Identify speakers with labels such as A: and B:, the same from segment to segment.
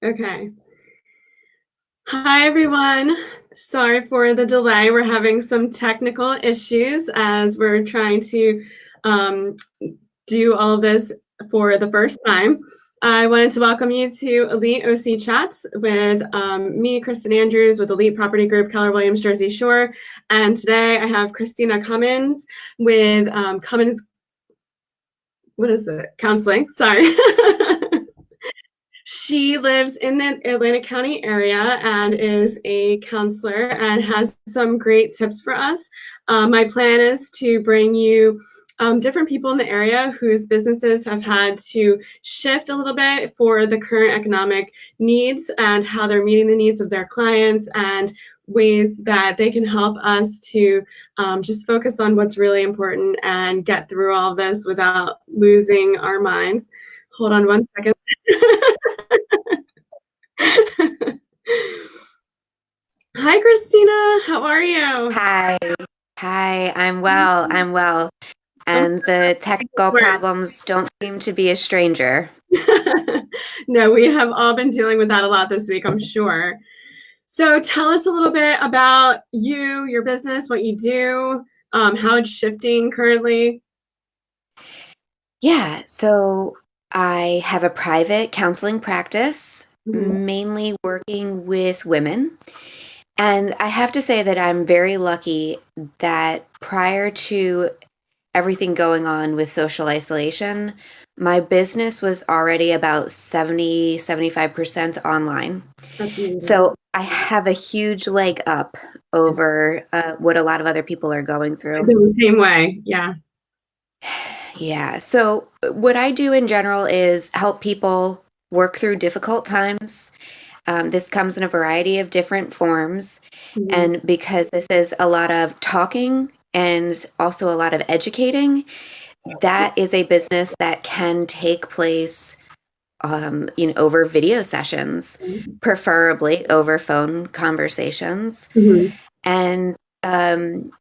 A: Okay. Hi, everyone. Sorry for the delay. We're having some technical issues as we're trying to um, do all of this for the first time. I wanted to welcome you to eliteOCchats with me, Kristen Andrews, with Elite Property Group, Keller Williams, Jersey Shore. And today I have Christina Cummins with Cummins, what is it? Counseling, sorry. She lives in the Atlantic County area and is a counselor and has some great tips for us. My plan is to bring you different people in the area whose businesses have had to shift a little bit for the current economic needs and how they're meeting the needs of their clients and ways that they can help us to just focus on what's really important and get through all of this without losing our minds. Hold on one second. Hi, Christina. How are you?
B: Hi. Hi, I'm well. I'm well.
A: I'm
B: And the technical
A: sorry.
B: problems don't seem to be a stranger.
A: No, we have all been dealing with that a lot this week, I'm sure. So tell us a little bit about you, your business, what you do, how it's shifting currently.
B: Yeah, so I have a private counseling practice,
A: Mhm.
B: mainly working with women. And I have to say that I'm very lucky that prior to everything going on with social isolation, my business was already about 75% online.
A: That's amazing.
B: So I have a huge leg up over what a lot of other people are going
A: I
B: through.
A: feel the same way. Yeah.
B: Yeah. So what I do in general is help people work through difficult times. This comes in a variety of different forms.
A: Mhm.
B: And because this is a lot of talking and also a lot of educating, that is a business that can take place over video sessions, preferably over phone conversations.
A: Mhm.
B: And, um,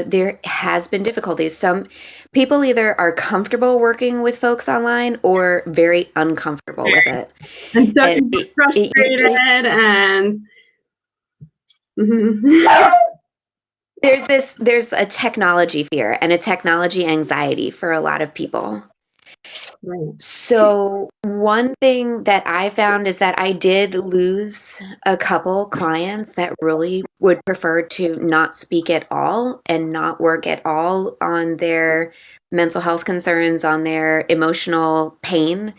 B: there has been difficulties. Some people either are comfortable working with folks online or very uncomfortable with it.
A: And so
B: And it usually,
A: frustrated and mhm.
B: there's a technology fear and a technology anxiety for a lot of people.
A: Right.
B: So one thing that I found is that I did lose a couple clients that really would prefer to not speak at all and not work at all on their mental health concerns, on their emotional pain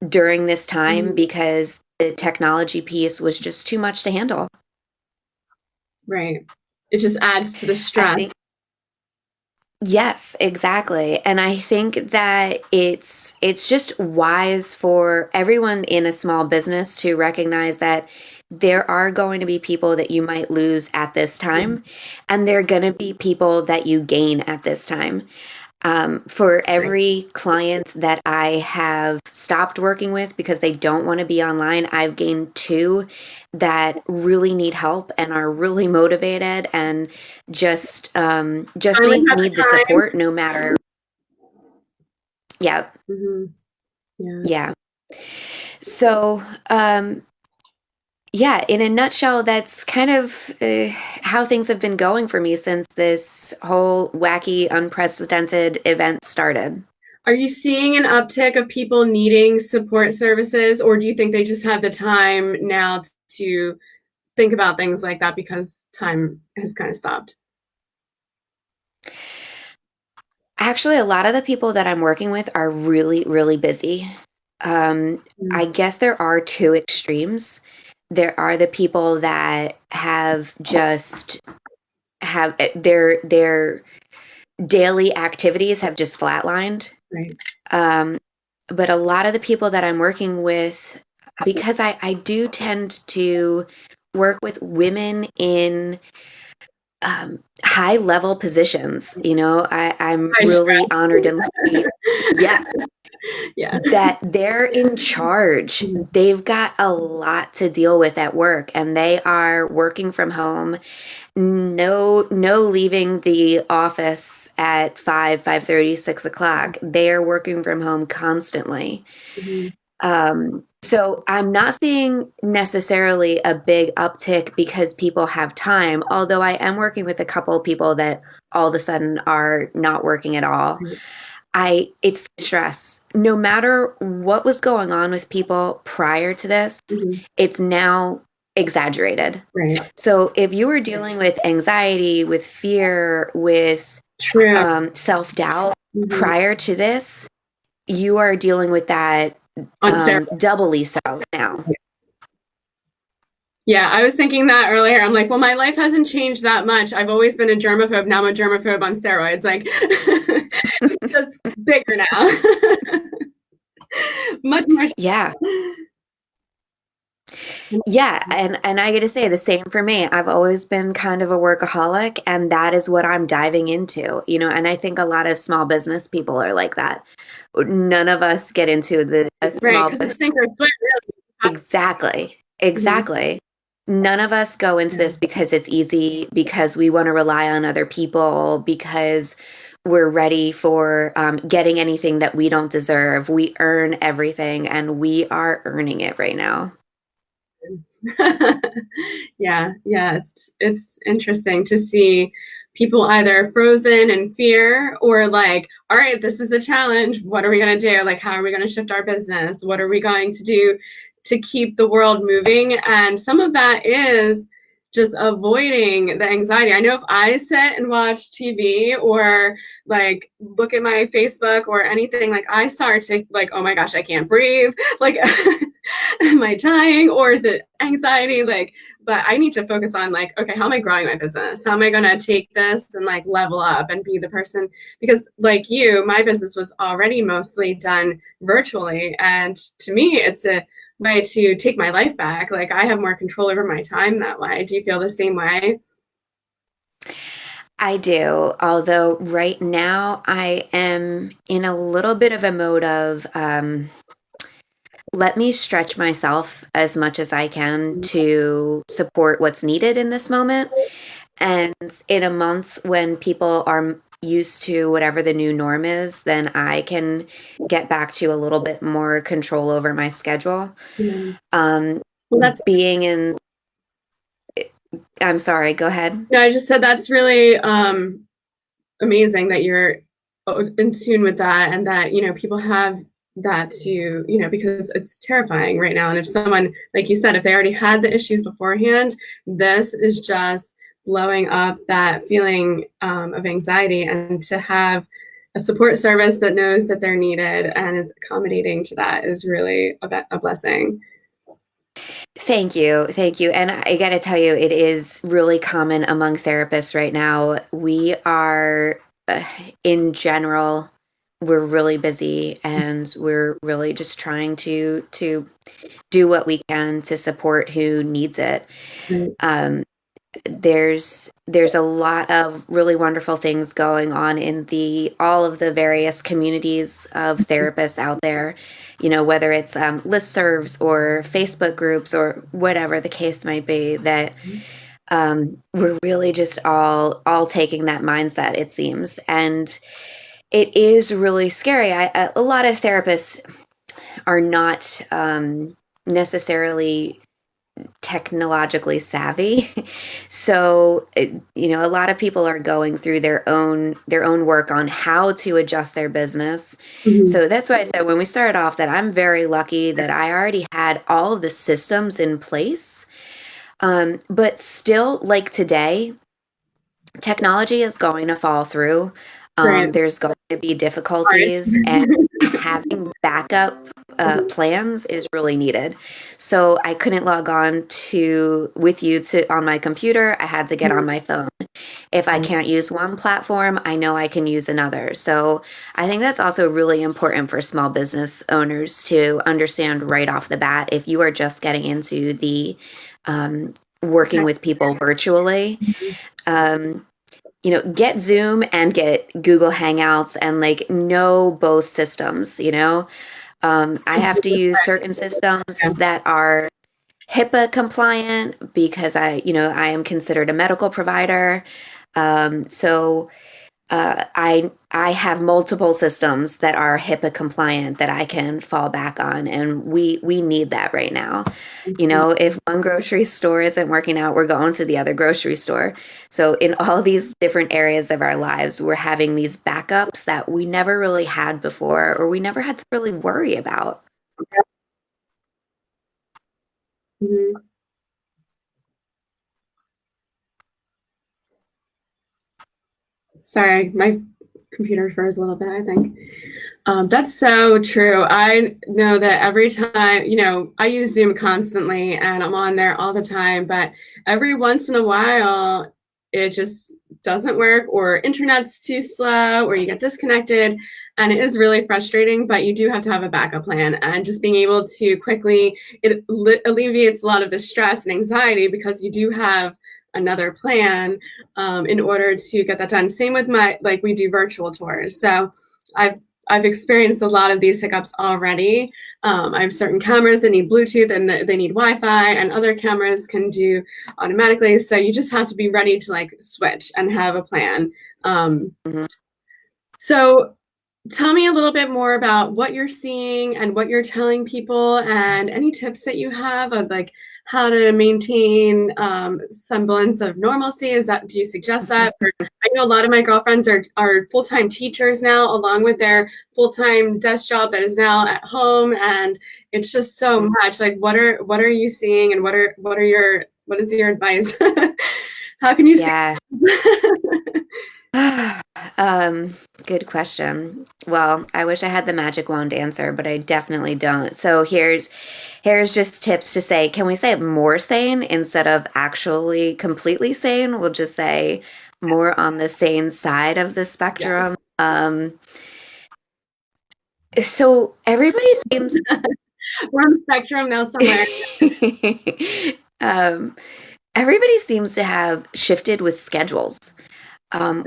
B: during this time
A: Mhm.
B: because the technology piece was just too much to handle.
A: Right. It just adds to the
B: I
A: stress.
B: think Yes, exactly. And I think that it's just wise for everyone in a small business to recognize that there are going to be people that you might lose at this time, and there are going to be people that you gain at this time. For
A: Right.
B: every client that I have stopped working with because they don't want to be online, I've gained two that really need help and are really motivated and just
A: Finally
B: need
A: had the
B: need the
A: time.
B: support no matter. Yeah,
A: Mhm. Yeah.
B: yeah. So yeah, in a nutshell, that's kind of how things have been going for me since this whole wacky, unprecedented event started.
A: Are you seeing an uptick of people needing support services, or do you think they just have the time now to think about things like that because time has kind of stopped?
B: Actually, a lot of the people that I'm working with are really, really busy. I
A: Mm.
B: guess there are two extremes. There are the people that have just have their daily activities have just flatlined.
A: Right.
B: Um, but a lot of the people that I'm working with, because I do tend to work with women in high level positions, I'm
A: High
B: really
A: stress.
B: honored and lucky. Yes,
A: Yeah.
B: that they're in charge.
A: Mhm.
B: They've got a lot to deal with at work and they are working from home. No leaving the office at 5:30, 6 o'clock. They are working from home constantly.
A: Mhm.
B: So I'm not seeing necessarily a big uptick because people have time, although I am working with a couple of people that all of a sudden are not working at all. It's stress. No matter what was going on with people prior to this,
A: Mhm.
B: it's now exaggerated.
A: Right.
B: So if you were dealing with anxiety, with fear, with
A: True.
B: self-doubt
A: Mhm.
B: prior to this, you are dealing with that
A: On steroids.
B: doubly so now.
A: Yeah, I was thinking that earlier. I'm like, well, my life hasn't changed that much. I've always been a germaphobe. Now I'm a germaphobe on steroids. Like, it's just bigger now. Much more.
B: Yeah. Yeah, and I got to say the same for me. I've always been kind of a workaholic, and that is what I'm diving into, and I think a lot of small business people are like that. None of us get into the a
A: Right,
B: small
A: because it's
B: business.
A: sink or swim, really.
B: Exactly.
A: Mhm.
B: Exactly. None of us go into
A: Yeah.
B: this because it's easy, because we want to rely on other people, because we're ready for getting anything that we don't deserve. We earn everything, and we are earning it right now.
A: Yeah, it's interesting to see people either frozen in fear or like, all right, this is the challenge. What are we going to do? Like, how are we going to shift our business? What are we going to do to keep the world moving? And some of that is just avoiding the anxiety. I know if I sit and watch TV or like look at my Facebook or anything, like I start to like, oh my gosh, I can't breathe. Like, am I dying or is it anxiety? Like, but I need to focus on like, okay, how am I growing my business? How am I going to take this and like level up and be the person? Because like you, my business was already mostly done virtually. And to me, it's a way to take my life back. Like I have more control over my time that way. Do you feel the same way?
B: I do, although right now I am in a little bit of a mode of let me stretch myself as much as I can to support what's needed in this moment. And in a month when people are used to whatever the new norm is, then I can get back to a little bit more control over my schedule.
A: Yeah.
B: Um,
A: Well, that's
B: being in, I'm sorry, go ahead.
A: no, I just said that's really amazing that you're in tune with that and that people have that to because it's terrifying right now. And if someone, like you said, if they already had the issues beforehand, this is just blowing up that feeling of anxiety. And to have a support service that knows that they're needed and is accommodating to that is really a blessing.
B: Thank you. Thank you. And I got to tell you, it is really common among therapists right now. We are, uh, in general, we're really busy and we're really just trying to do what we can to support who needs it.
A: Right.
B: Um, there's a lot of really wonderful things going on in the all of the various communities of therapists out there, whether it's listservs or Facebook groups or whatever the case might be, that we're really just all taking that mindset, it seems. And it is really scary. A lot of therapists are not necessarily technologically savvy. So, a lot of people are going through their own work on how to adjust their business.
A: Mhm.
B: So that's why I said when we started off that I'm very lucky that I already had all of the systems in place. But still, like today, technology is going to fall through.
A: Right.
B: There's going to be
A: Hard.
B: difficulties, and having backup plans is really needed. So I couldn't log on to with you to on my computer. I had to get on my phone. If I can't use one platform, I know I can use another. So I think that's also really important for small business owners to understand right off the bat. If you are just getting into the working with people virtually, um, get Zoom and get Google Hangouts and like know both systems, I have to use certain systems that are HIPAA compliant because I am considered a medical provider. So I have multiple systems that are HIPAA compliant that I can fall back on, and we need that right now. You
A: Mhm.
B: know, if one grocery store isn't working out, we're going to the other grocery store. So in all these different areas of our lives, we're having these backups that we never really had before, or we never had to really worry about.
A: Mhm. Sorry, my computer froze a little bit, I think. That's so true. I know that every time, I use Zoom constantly and I'm on there all the time, but every once in a while, it just doesn't work, or internet's too slow, or you get disconnected. And it is really frustrating, but you do have to have a backup plan. And just being able to quickly, it alleviates a lot of the stress and anxiety because you do have another plan in order to get that done. Same with we do virtual tours. So I've I've experienced a lot of these hiccups already. I have certain cameras that need Bluetooth and they need Wi-Fi, and other cameras can do automatically. So you just have to be ready to switch and have a plan.
B: Mhm.
A: So tell me a little bit more about what you're seeing and what you're telling people, and any tips that you have of how to maintain semblance of normalcy. Do you suggest that? I know a lot of my girlfriends are full-time teachers now, along with their full-time desk job that is now at home, and it's just so much. What are you seeing, and what is your advice? How can you say?
B: Yeah. Um, Good question. Well, I wish I had the magic wand answer, but I definitely don't. So here's just tips to say, can we say more sane instead of actually completely sane? We'll just say more on the sane side of the
A: Yeah.
B: spectrum. So everybody seems
A: We're on the spectrum now somewhere.
B: um, everybody seems to have shifted with schedules.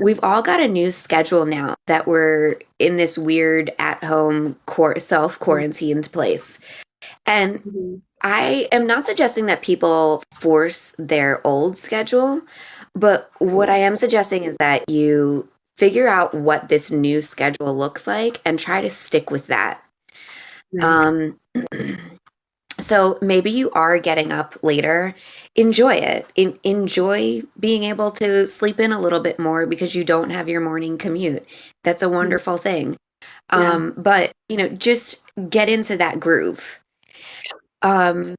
B: We've all got a new schedule now that we're in this weird at-home self-quarantined place. And
A: Mhm.
B: I am not suggesting that people force their old schedule, but what I am suggesting is that you figure out what this new schedule looks like and try to stick with that.
A: Right.
B: Um, So maybe you are getting up later. Enjoy it. Enjoy being able to sleep in a little bit more because you don't have your morning commute. That's a
A: Mhm.
B: wonderful thing.
A: Yeah.
B: But just get into that groove. Um,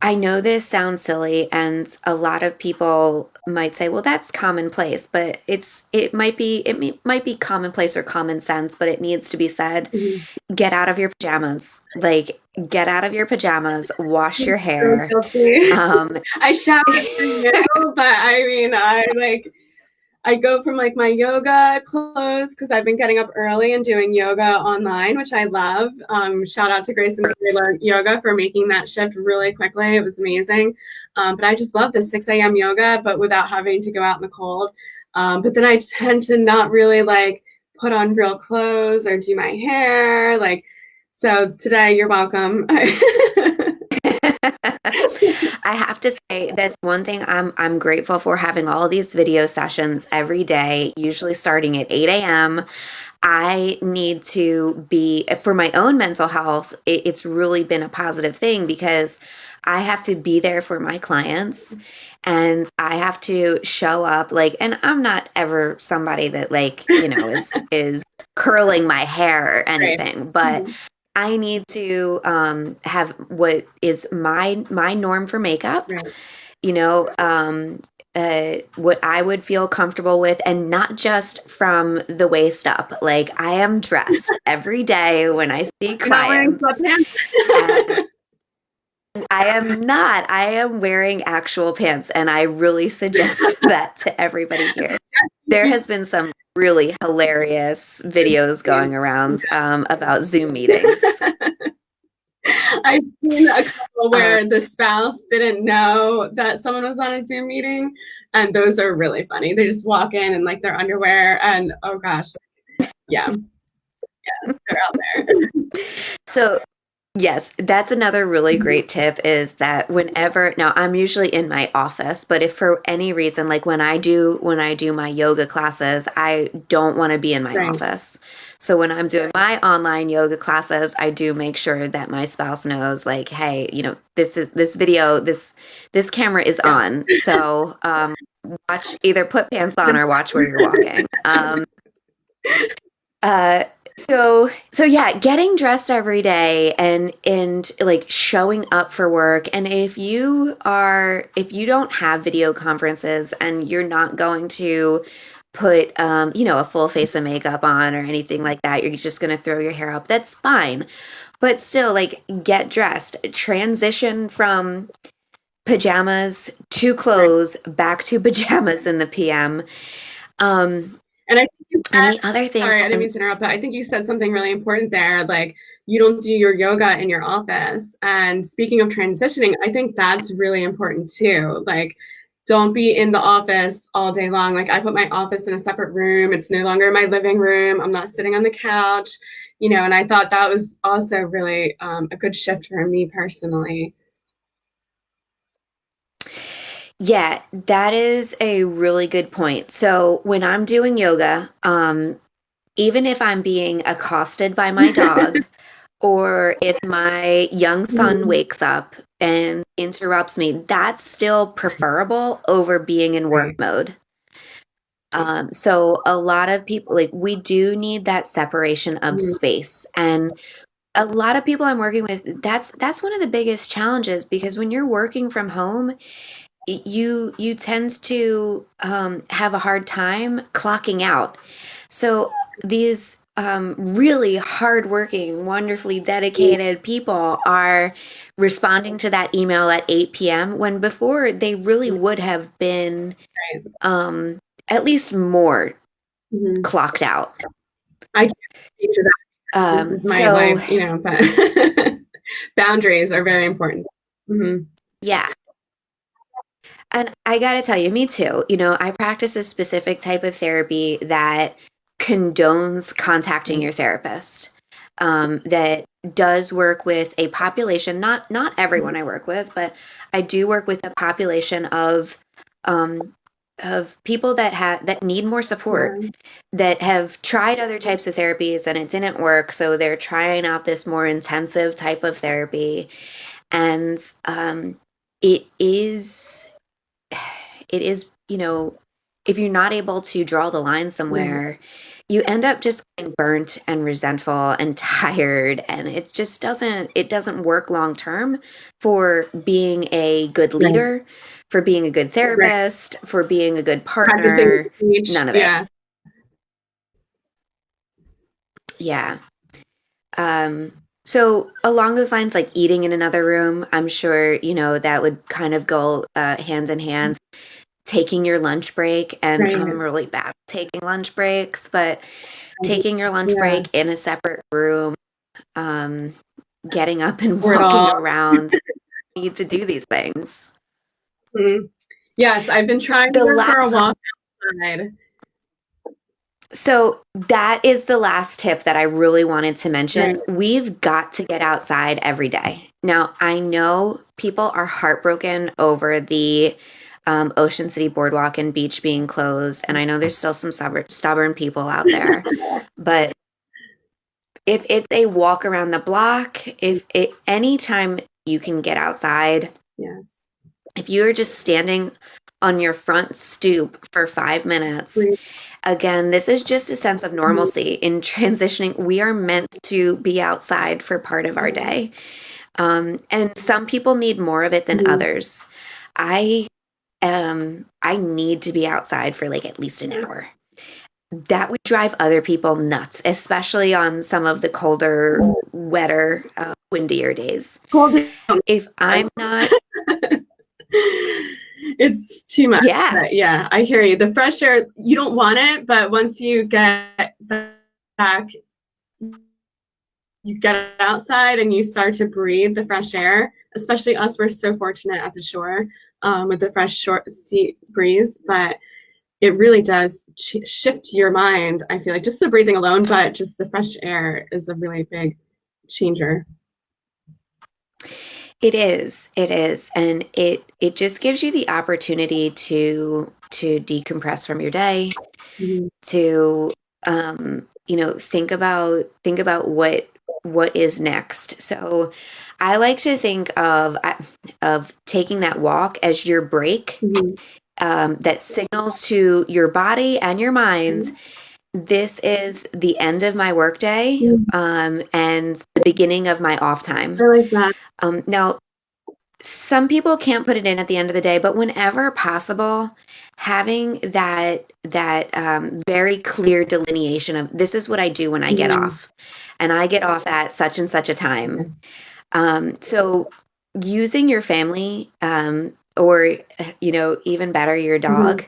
B: I know this sounds silly, and a lot of people might say, "Well, that's commonplace," but it might be commonplace or common sense, but it needs to be said.
A: Mhm.
B: Get out of your pajamas. Like, get out of your pajamas, wash
A: I'm
B: your
A: so
B: hair.
A: guilty.
B: Um,
A: I shower for you, but I mean, I go from my yoga clothes because I've been getting up early and doing yoga online, which I love. Shout out to Grace and Taylor Yoga for making that shift really quickly. It was amazing. But I just love the 6 a.m. yoga, but without having to go out in the cold. But then I tend to not really put on real clothes or do my hair. So today, you're welcome.
B: I have to say that's one thing I'm grateful for having all these video sessions every day, usually starting at 8 a.m. I need to be, for my own mental health, it's really been a positive thing because I have to be there for my clients and I have to show up and I'm not ever somebody that is curling my hair or
A: Right.
B: anything, but
A: Mhm.
B: I need to have what is my norm for makeup,
A: Right.
B: you know, what I would feel comfortable with, and not just from the waist up. Like, I am dressed every day when I see
A: You're not wearing
B: clients, and
A: sweatpants?
B: I am not. I am wearing actual pants, and I really suggest that to everybody here. There has been some really hilarious videos going around about Zoom meetings.
A: I've seen a couple
B: Um,
A: where the spouse didn't know that someone was on a Zoom meeting, and those are really funny. They just walk in and their underwear, and oh gosh, yeah, they're out there.
B: so Yes, that's another really great tip is that whenever now I'm usually in my office, but if for any reason like when I do my yoga classes, I don't want to be in my
A: Right.
B: office. So when I'm doing my online yoga classes, I do make sure that my spouse knows like, hey, this video, this camera is
A: Yeah.
B: on. So watch either put pants on or watch where you're walking. Uh, so yeah, getting dressed every day and like showing up for work. And if you don't have video conferences and you're not going to put a full face of makeup on or anything like that, you're just going to throw your hair up. That's fine. But still, like, get dressed. Transition from pajamas to
A: Right.
B: clothes back to pajamas in the PM. Um,
A: And I think you
B: and
A: said,
B: the other thing,
A: sorry, I didn't mean to interrupt, but I think you said something really important there. Like, you don't do your yoga in your office. And speaking of transitioning, I think that's really important too. Like, don't be in the office all day long. Like, I put my office in a separate room. It's no longer my living room. I'm not sitting on the couch, and I thought that was also really a good shift for me personally.
B: yeah, that is a really good point. So when I'm doing yoga, even if I'm being accosted by my dog, or if my young son
A: Mhm.
B: wakes up and interrupts me, that's still preferable over being in work
A: Right.
B: mode. So a lot of people, like, we do need that separation of
A: Mhm.
B: space. And a lot of people I'm working with, that's one of the biggest challenges because when you're working from home, you tend to have a hard time clocking out. So these really hardworking, wonderfully dedicated people are responding to that email at 8 p.m. when before they really would have been
A: Right.
B: um, at least more
A: Mhm.
B: clocked out.
A: I can't speak to that. This is my
B: So
A: life, but boundaries are very important. Hmm.
B: yeah, and I gotta tell you, me too. I practice a specific type of therapy that condones contacting your therapist. That does work with a population, not everyone I work with, but I do work with a population um, of people that need more support,
A: Yeah.
B: that have tried other types of therapies and it didn't work, so they're trying out this more intensive type of therapy, and it is it is, if you're not able to draw the line
A: Right.
B: somewhere, you end up just getting burnt and resentful and tired, and it doesn't work long term for being a good
A: Right.
B: leader, for being a good
A: Right.
B: therapist, for being a good
A: Practicing
B: partner,
A: speech.
B: none of it.
A: Yeah.
B: Yeah. Um, so along those lines, like eating in another room, I'm sure, that would kind of go hands in hands. Taking your lunch break, and I'm
A: Right.
B: really bad at taking lunch breaks, but taking your lunch
A: Yeah.
B: break in a separate room, um, getting up and
A: For it
B: walking
A: all.
B: around, you need to do these things.
A: Mhm. Yes, I've been trying to
B: The
A: go for a
B: last
A: walk outside.
B: So that is the last tip that I really wanted to
A: Right.
B: mention. We've got to get outside every day. Now, I know people are heartbroken over the Ocean City Boardwalk and beach being closed, and I know there's still some stubborn people out there. But if it's a walk around the block, if it anytime you can get outside,
A: Yes.
B: if you're just standing on your front stoop for 5 minutes,
A: Right.
B: again, this is just a sense of
A: Mhm.
B: normalcy in transitioning. We are meant to be outside for part of our
A: Yeah.
B: day. And some people need more of it than
A: Mhm.
B: others. I need to be outside for like at least an hour. That would drive other people nuts, especially on some of the colder, wetter, windier days.
A: Cold down.
B: If I'm not,
A: It's too much.
B: yeah,
A: But yeah, I hear you. The fresh air, you don't want it, but once you get back, you get outside and you start to breathe the fresh air. Especially us, we're so fortunate at the shore with the fresh short sea breeze, but it really does shift your mind. I feel like just the breathing alone, but just the fresh air is a really big changer.
B: It is, and it just gives you the opportunity to decompress from your day,
A: Mhm.
B: to think about what is next. So I like to think of taking that walk as your break,
A: Mhm.
B: that signals to your body and your mind, this is the end of my workday,
A: Mhm.
B: and the beginning of my off time.
A: I like that.
B: Now, some people can't put it in at the end of the day, but whenever possible, having that very clear delineation of this is what I do when I get
A: Mhm.
B: off, and I get off at such and such a time.
A: Okay.
B: So using your family, or even better, your
A: Mhm.
B: dog,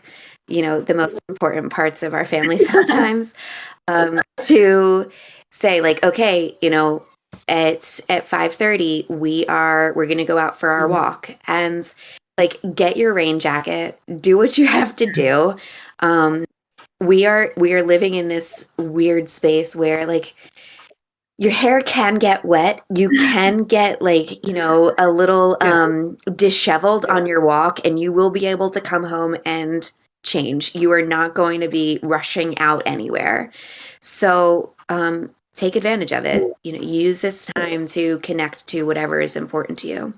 B: the most important parts of our family sometimes, to say like, okay, at 5:30 we're going to go out for our
A: Mhm.
B: walk, and like get your rain jacket, do what you have to do. Um, we are living in this weird space where like your hair can get wet. You can get like, a little
A: Yeah.
B: disheveled on your walk, and you will be able to come home and change. You are not going to be rushing out anywhere. So take advantage of it. Use this time to connect to whatever is important to you.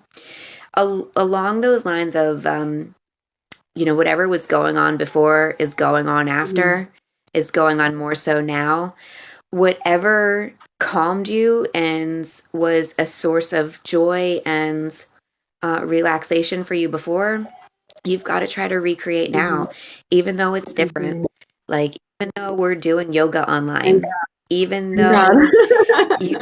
B: Along those lines of, whatever was going on before is going on
A: Mhm.
B: after, is going on more so now. Whatever calmed you and was a source of joy and relaxation for you before, you've got to try to recreate
A: Mhm.
B: now, even though it's different.
A: Mhm.
B: Like, even though we're doing yoga
A: Thank
B: online, even
A: God.
B: though you,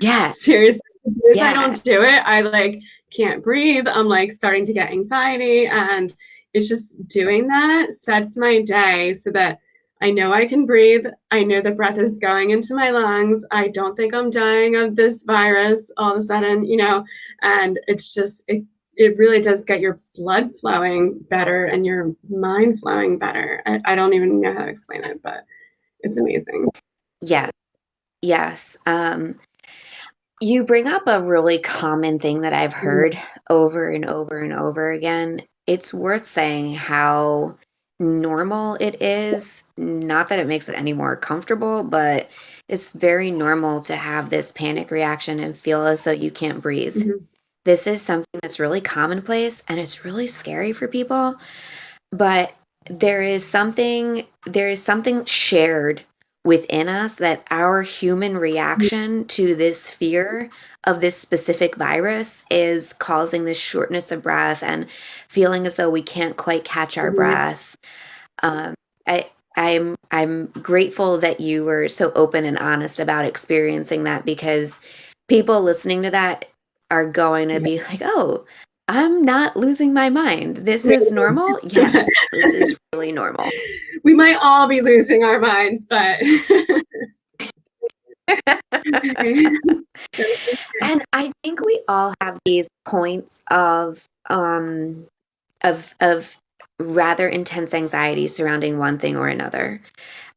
B: yeah,
A: Seriously, if I
B: yeah,
A: don't do it, I like can't breathe. I'm like starting to get anxiety, and it's just doing that sets my day so that I know I can breathe. I know the breath is going into my lungs. I don't think I'm dying of this virus all of a sudden, and it's just it really does get your blood flowing better and your mind flowing better. I don't even know how to explain it, but it's amazing.
B: yeah, yes. You bring up a really common thing that I've heard over and over and over again. It's worth saying how normal it is. Not that it makes it any more comfortable, but it's very normal to have this panic reaction and feel as though you can't breathe.
A: Mhm.
B: This is something that's really commonplace, and it's really scary for people, but there is something shared within us, that our human reaction to this fear of this specific virus is causing this shortness of breath and feeling as though we can't quite catch our
A: Mhm.
B: breath. um, I, I'm grateful that you were so open and honest about experiencing that, because people listening to that are going to be like, "Oh, I'm not losing my mind. This is normal." Yes, this is really normal.
A: We might all be losing our minds, but
B: And I think we all have these points of rather intense anxiety surrounding one thing or another.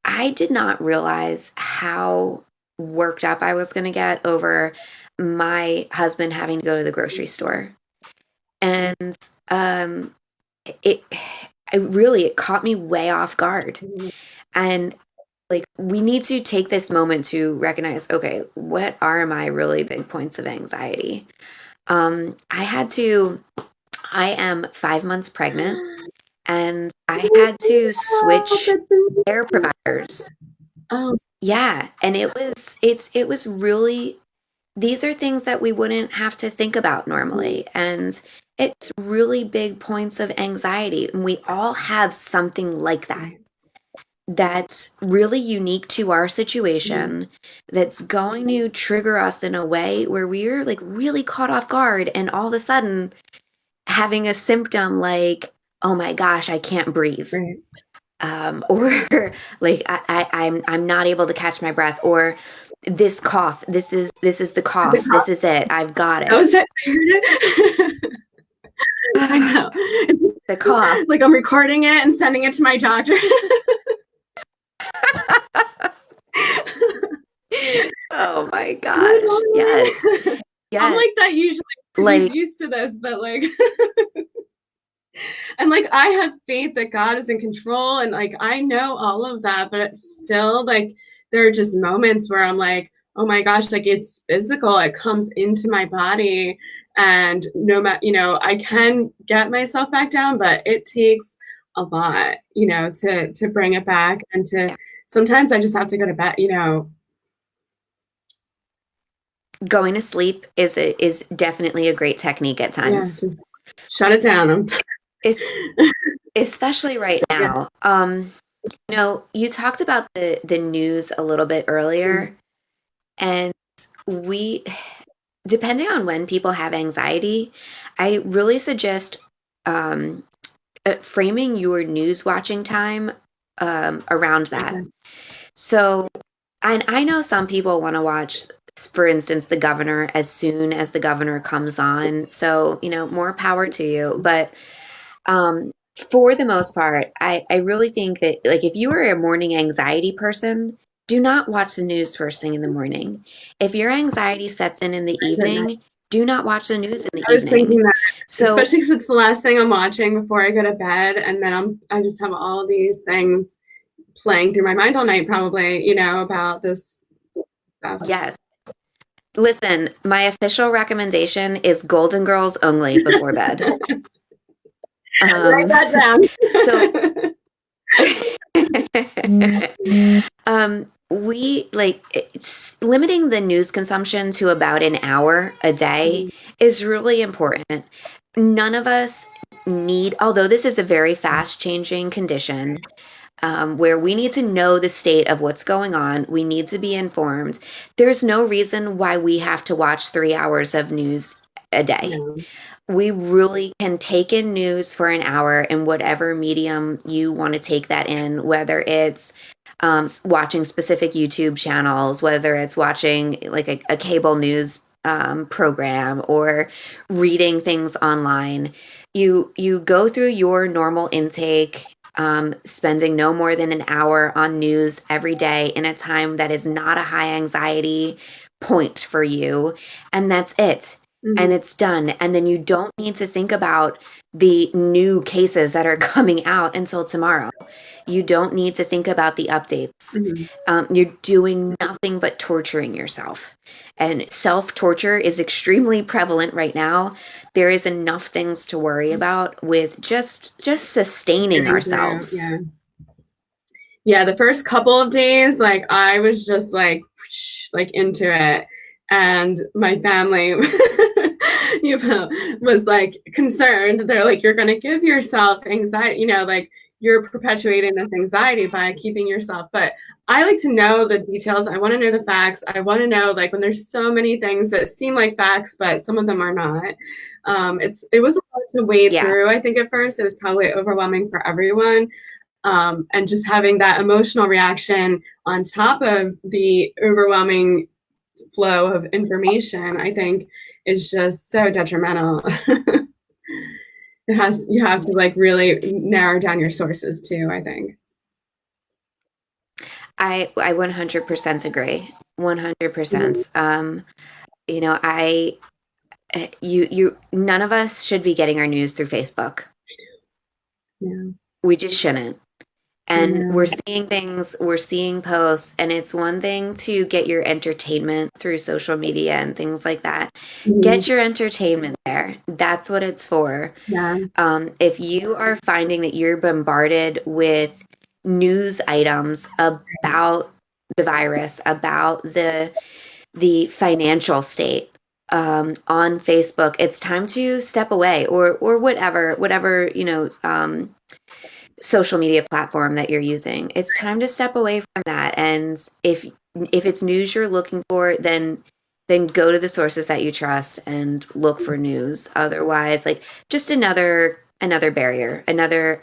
B: I did not realize how worked up I was going to get over my husband having to go to the grocery store. And um, it, it caught me way off guard. And like, we need to take this moment to recognize, okay, what are my really big points of anxiety? I am 5 months pregnant, and I had to
A: Oh,
B: switch
A: that's amazing.
B: care providers.
A: Oh,
B: Yeah, and it was really, these are things that we wouldn't have to think about normally, and it's really big points of anxiety, and we all have something like that,
A: right.
B: that's really unique to our
A: Mhm.
B: situation, that's going to trigger us in a way where we're like really caught off guard, and all of a sudden having a symptom like, oh my gosh, I can't breathe,
A: Right.
B: or like I'm not able to catch my breath, or this cough, this is the
A: Is it
B: cough,
A: called?
B: this is it, I've got
A: That
B: it.
A: was it. I heard it. I know.
B: The cough.
A: Like I'm recording it and sending it to my doctor.
B: Oh my
A: Good
B: gosh, yes.
A: morning. I'm
B: Yes.
A: like that usually. He's
B: Like,
A: used to this, but like, and like I have faith that God is in control, and like I know all of that, but it's still like there are just moments where I'm like, oh my gosh, like it's physical. It comes into my body, and no matter, I can get myself back down, but it takes a lot, to bring it back, and to
B: yeah.
A: sometimes I just have to go to bed.
B: Going to sleep is definitely a great technique at
A: Yeah,
B: times.
A: just shut it down.
B: It's especially right
A: Yeah.
B: now. You talked about the news a little bit
A: Mm.
B: earlier, and we, depending on when people have anxiety, I really suggest um, framing your news watching time around that.
A: Okay.
B: So, and I know some people want to watch, for instance, the governor as soon as the governor comes on. So, more power to you. But um, for the most part, I really think that, like, if you are a morning anxiety person, do not watch the news first thing in the morning. If your anxiety sets in the evening, do not watch the news in the
A: I was
B: evening.
A: thinking that,
B: So,
A: especially because it's the last thing I'm watching before I go to bed, and then I just have all these things playing through my mind all night, probably, about this stuff.
B: yes. Listen, my official recommendation is Golden Girls only before bed.
A: Write
B: Um, so
A: that
B: we like limiting the news consumption to about an hour a day
A: down.
B: is really important. None of us need, although this is a very fast changing condition, where we need to know the state of what's going on. We need to be informed. There's no reason why we have to watch 3 hours of news a day.
A: No.
B: We really can take in news for an hour in whatever medium you want to take that in, whether it's watching specific YouTube channels, whether it's watching like a cable news program or reading things online. You go through your normal intake, spending no more than an hour on news every day in a time that is not a high anxiety point for you, and that's it. And
A: Mhm.
B: it's done. And then you don't need to think about the new cases that are coming out until tomorrow. You don't need to think about the updates.
A: Mhm.
B: You're doing nothing but torturing yourself. And self torture is extremely prevalent right now. There is enough things to worry about with just sustaining
A: Getting through,
B: ourselves.
A: yeah. Yeah, the first couple of days, like I was just like, whoosh, like into it, and my family, was like concerned. They're like, "You're going to give yourself anxiety, like you're perpetuating this anxiety by keeping yourself." But I like to know the details. I want to know the facts. I want to know, like, when there's so many things that seem like facts, but some of them are not. It was a lot to wade
B: Yeah.
A: through. I think at first it was probably overwhelming for everyone, and just having that emotional reaction on top of the overwhelming flow of information, I think, is just so detrimental. You have to like really narrow down your sources too, I think.
B: I 100% agree.
A: Mhm.
B: 100%. I you none of us should be getting our news through Facebook.
A: Yeah.
B: We just shouldn't.
A: I
B: And we're
A: know.
B: seeing things, we're seeing posts, and it's one thing to get your entertainment through social media and things like that.
A: Mhm.
B: Get your entertainment there. That's what it's for.
A: Yeah.
B: If you are finding that you're bombarded with news items about the virus, about the financial state, on Facebook, it's time to step away, or whatever social media platform that you're using. It's time to step away from that. And if it's news you're looking for, then go to the sources that you trust and look for news. Otherwise, like, just another barrier, another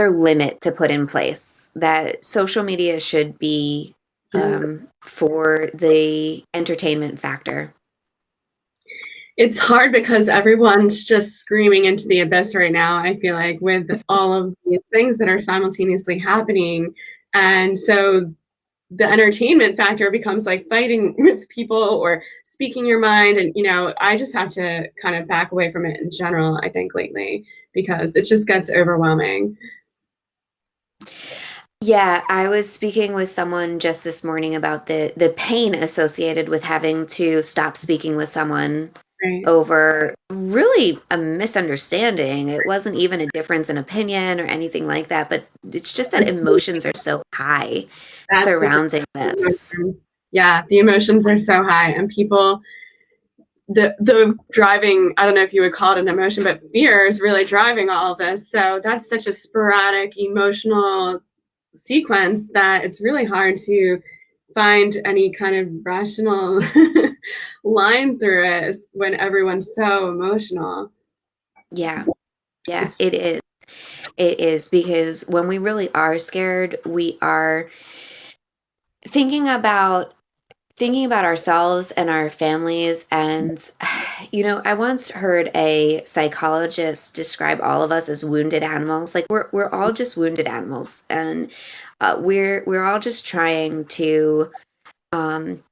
B: limit to put in place, that social media should be
A: Yeah.
B: for the entertainment factor.
A: It's hard because everyone's just screaming into the abyss right now, I feel like, with all of these things that are simultaneously happening. And so the entertainment factor becomes like fighting with people or speaking your mind. And, I just have to kind of back away from it in general, I think, lately, because it just gets overwhelming.
B: Yeah, I was speaking with someone just this morning about the pain associated with having to stop speaking with someone
A: Right.
B: over really a misunderstanding. It wasn't even a difference in opinion or anything like that, but it's just that emotions are so high
A: That's the
B: surrounding this.
A: emotion. Yeah, the emotions are so high, and people, the driving, I don't know if you would call it an emotion, but fear is really driving all of this. So that's such a sporadic emotional sequence that it's really hard to find any kind of rational line through it when everyone's so emotional.
B: Yeah, yeah,
A: It's
B: it is. It is because when we really are scared, we are thinking about thinking about ourselves and our families. And I once heard a psychologist describe all of us as wounded animals. Like we're all just wounded animals, and we're all just trying to um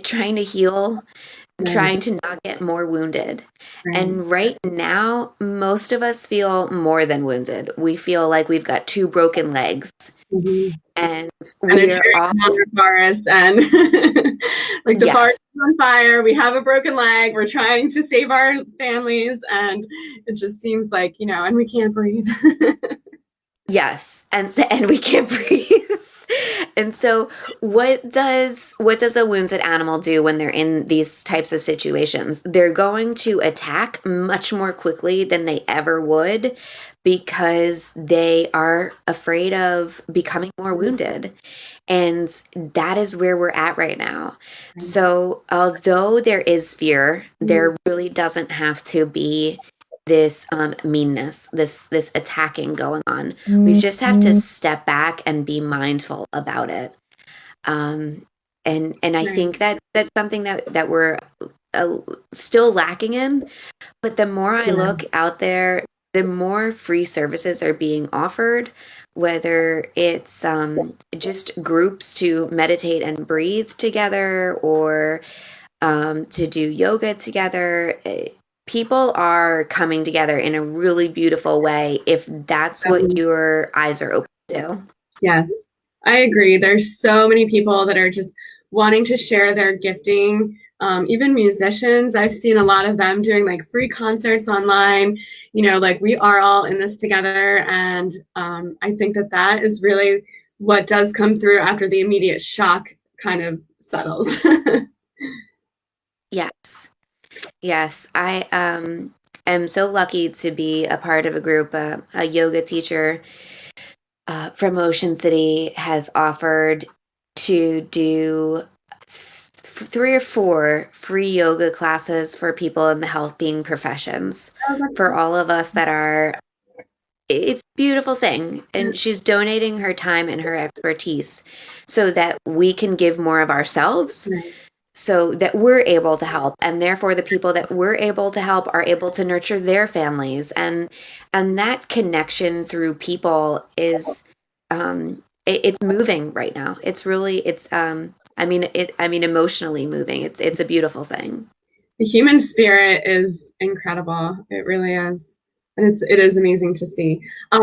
B: trying to heal,
A: right,
B: trying to not get more wounded.
A: right.
B: And right now, most of us feel more than wounded. We feel like we've got two broken legs,
A: Mm-hmm.
B: and
A: And a
B: we're
A: cherry
B: all,
A: on the forest, and like the
B: yes,
A: forest is on fire. We have a broken leg. We're trying to save our families, and it just seems like, and we can't breathe.
B: yes, and we can't breathe. And so what does a wounded animal do when they're in these types of situations? They're going to attack much more quickly than they ever would because they are afraid of becoming more wounded. And that is where we're at right now. So, although there is fear, there really doesn't have to be this meanness, this attacking going on. We just have to step back and be mindful about it. Um, and I
A: Right.
B: think that that's something that we're uh, still lacking in. But the more I
A: Yeah.
B: look out there, the more free services are being offered, whether it's just groups to meditate and breathe together or to do yoga together. People are coming together in a really beautiful way if that's what your eyes are open to.
A: Yes, I agree. There's so many people that are just wanting to share their gifting. Even musicians, I've seen a lot of them doing like free concerts online. Like we are all in this together. And I think that that is really what does come through after the immediate shock kind of settles.
B: Yes. Yes, I am so lucky to be a part of a group. A yoga teacher from Ocean City has offered to do three or four free yoga classes for people in the health being professions for all of us that are. It's a beautiful thing, and she's donating her time and her expertise so that we can give more of ourselves so that we're able to help, and therefore the people that we're able to help are able to nurture their families, and that connection through people is it's moving right now. It's really it's I mean emotionally moving. It's a beautiful thing.
A: The human spirit is incredible. It really is. And it is amazing to see.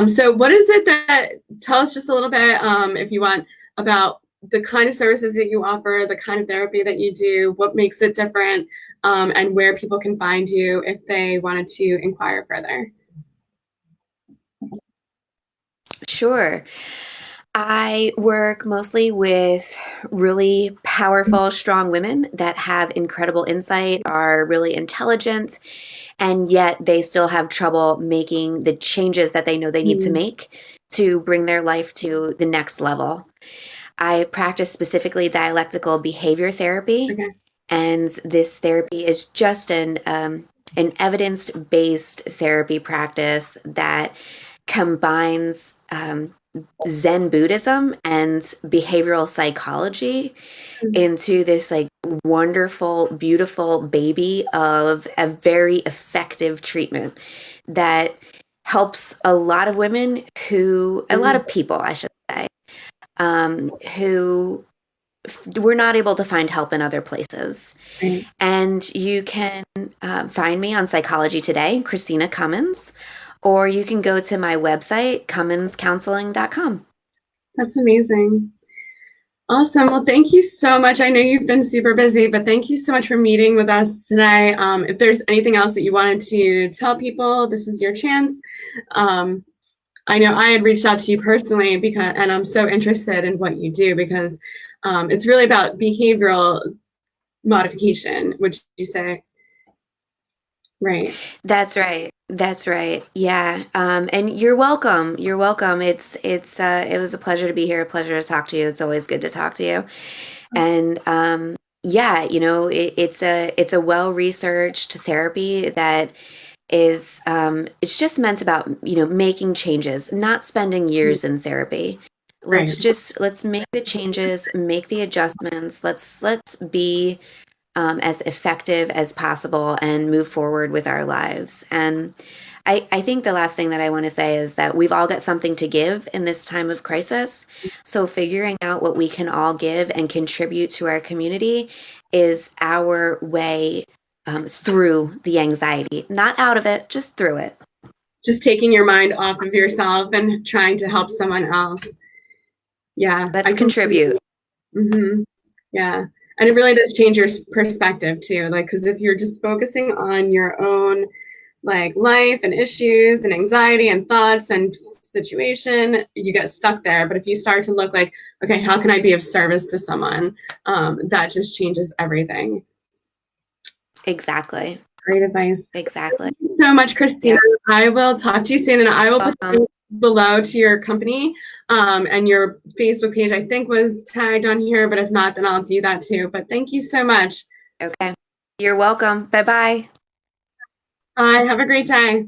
A: So what is it that, tell us just a little bit, if you want, about the kind of services that you offer, the kind of therapy that you do, what makes it different, and where people can find you if they wanted to inquire further.
B: Sure. I work mostly with really powerful, strong women that have incredible insight, are really intelligent, and yet they still have trouble making the changes that they know they need to
A: Mm,
B: make to bring their life to the next level. I practice specifically dialectical behavior therapy,
A: okay.
B: and this therapy is just an evidence-based therapy practice that combines Zen Buddhism and behavioral psychology
A: Mm,
B: into this like wonderful, beautiful baby of a very effective treatment that helps a lot of women a lot
A: mm,
B: of people, I should say, who we're not able to find help in other places.
A: Right.
B: And you can find me on Psychology Today, Christina Cummins, or you can go to my website, cumminscounseling.com.
A: That's amazing. Awesome. Well, thank you so much. I know you've been super busy, but thank you so much for meeting with us today. If there's anything else that you wanted to tell people, this is your chance. I know I had reached out to you personally because, and I'm so interested in what you do because it's really about behavioral modification, would you say? Right.
B: That's right. That's right. Yeah. And you're welcome. You're welcome. It was a pleasure to be here, a pleasure to talk to you. It's always good to talk to you. And yeah, it's a well-researched therapy that is it's just meant about, making changes, not spending years in therapy.
A: Right.
B: Let's make the changes, make the adjustments. Let's be as effective as possible and move forward with our lives. And I think the last thing that I want to say is that we've all got something to give in this time of crisis. So figuring out what we can all give and contribute to our community is our way through the anxiety, not out of it, just through it.
A: Just taking your mind off of yourself and trying to help someone else. Yeah.
B: Let's contribute.
A: Mm-hmm. Yeah. And it really does change your perspective too. Like, because if you're just focusing on your own like life and issues and anxiety and thoughts and situation, you get stuck there. But if you start to look like, okay, how can I be of service to someone? That just changes everything.
B: Exactly.
A: Great advice.
B: Exactly.
A: Thank you so much, Christina.
B: Yeah.
A: I will talk to you soon, and I will put the below to your company and your Facebook page. I think was tagged on here, but if not, then I'll do that too. But thank you so much.
B: Okay. You're welcome. Bye-bye.
A: Bye. Have a great day.